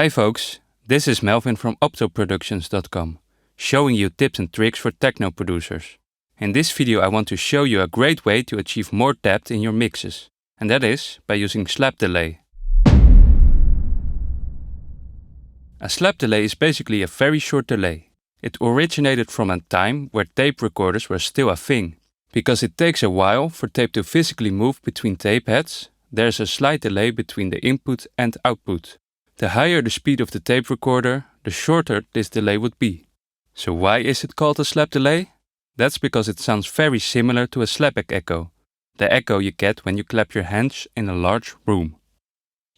Hi folks, this is Melvin from Optoproductions.com, showing you tips and tricks for techno producers. In this video I want to show you a great way to achieve more depth in your mixes, and that is by using slap delay. A slap delay is basically a very short delay. It originated from a time where tape recorders were still a thing. Because it takes a while for tape to physically move between tape heads, there's a slight delay between the input and output. The higher the speed of the tape recorder, the shorter this delay would be. So why is it called a slap delay? That's because it sounds very similar to a slapback echo, the echo you get when you clap your hands in a large room.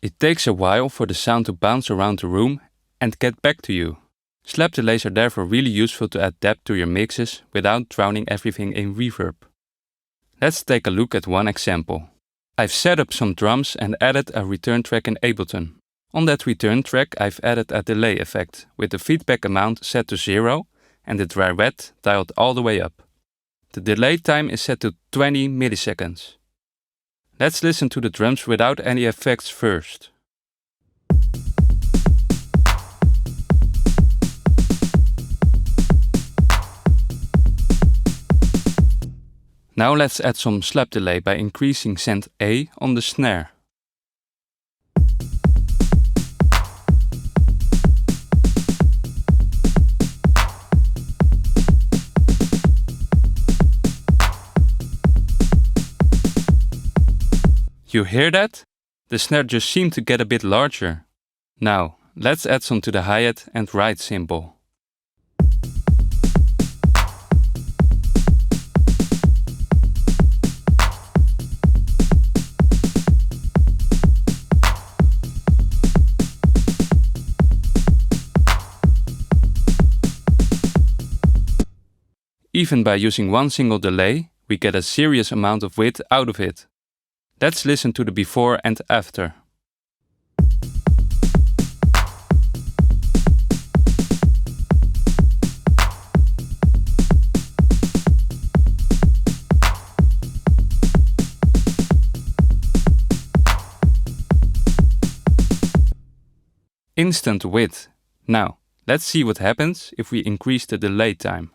It takes a while for the sound to bounce around the room and get back to you. Slap delays are therefore really useful to add depth to your mixes without drowning everything in reverb. Let's take a look at one example. I've set up some drums and added a return track in Ableton. On that return track I've added a delay effect with the feedback amount set to 0 and the dry wet dialed all the way up. The delay time is set to 20 milliseconds. Let's listen to the drums without any effects first. Now let's add some slap delay by increasing send A on the snare. You hear that? The snare just seemed to get a bit larger. Now, let's add some to the hi-hat and ride cymbal. Even by using one single delay, we get a serious amount of width out of it. Let's listen to the before and after. Instant width. Now, let's see what happens if we increase the delay time.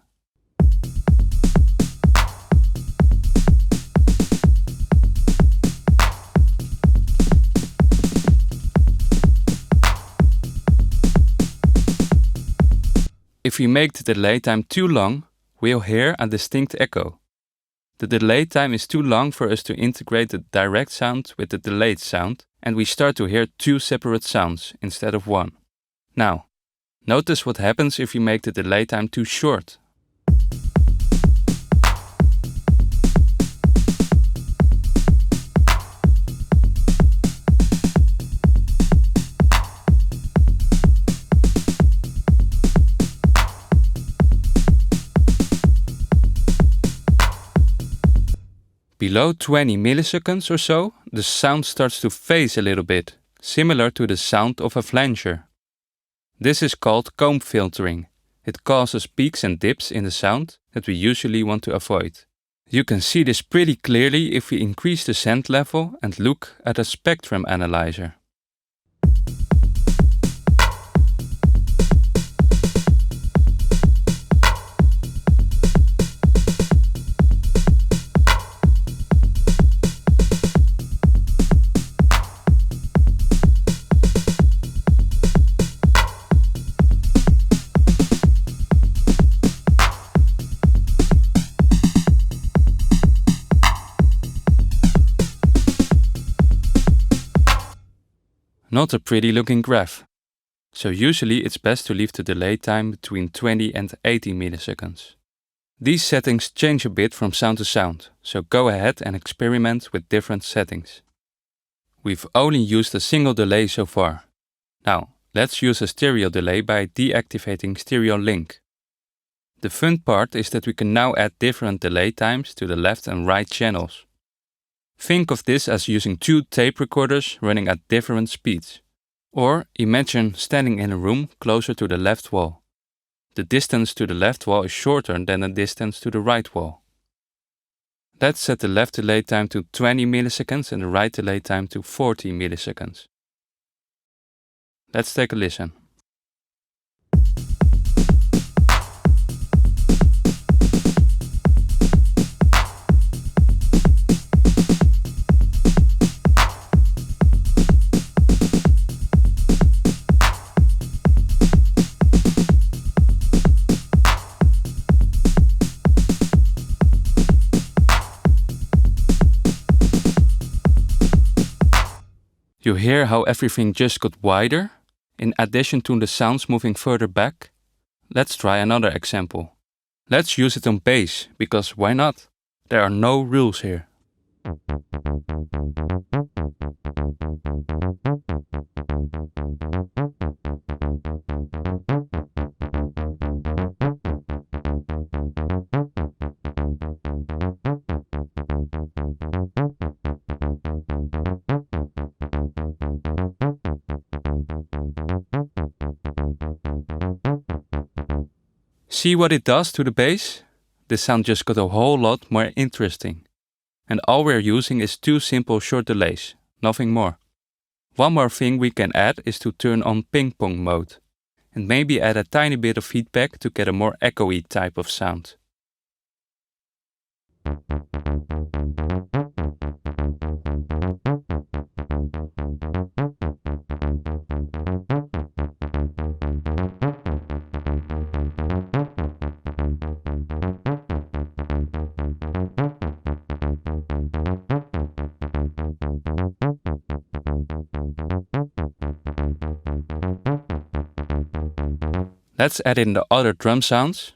If we make the delay time too long, we'll hear a distinct echo. The delay time is too long for us to integrate the direct sound with the delayed sound, and we start to hear two separate sounds instead of one. Now, notice what happens if we make the delay time too short. Below 20 milliseconds or so, the sound starts to phase a little bit, similar to the sound of a flanger. This is called comb filtering. It causes peaks and dips in the sound that we usually want to avoid. You can see this pretty clearly if we increase the send level and look at a spectrum analyzer. Not a pretty looking graph. So usually it's best to leave the delay time between 20 and 80 milliseconds. These settings change a bit from sound to sound, so go ahead and experiment with different settings. We've only used a single delay so far. Now, let's use a stereo delay by deactivating stereo link. The fun part is that we can now add different delay times to the left and right channels. Think of this as using two tape recorders running at different speeds. Or imagine standing in a room closer to the left wall. The distance to the left wall is shorter than the distance to the right wall. Let's set the left delay time to 20 milliseconds and the right delay time to 40 milliseconds. Let's take a listen. You hear how everything just got wider, in addition to the sounds moving further back? Let's try another example. Let's use it on bass, because why not? There are no rules here. See what it does to the bass? The sound just got a whole lot more interesting. And all we're using is two simple short delays, nothing more. One more thing we can add is to turn on Ping-Pong mode, and maybe add a tiny bit of feedback to get a more echoey type of sound. Let's add in the other drum sounds.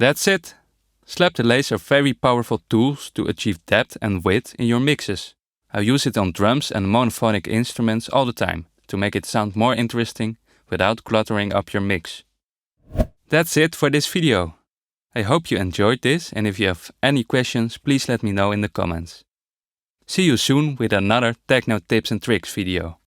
That's it! Slap delays are very powerful tools to achieve depth and width in your mixes. I use it on drums and monophonic instruments all the time to make it sound more interesting without cluttering up your mix. That's it for this video. I hope you enjoyed this, and if you have any questions, please let me know in the comments. See you soon with another Techno tips and tricks video.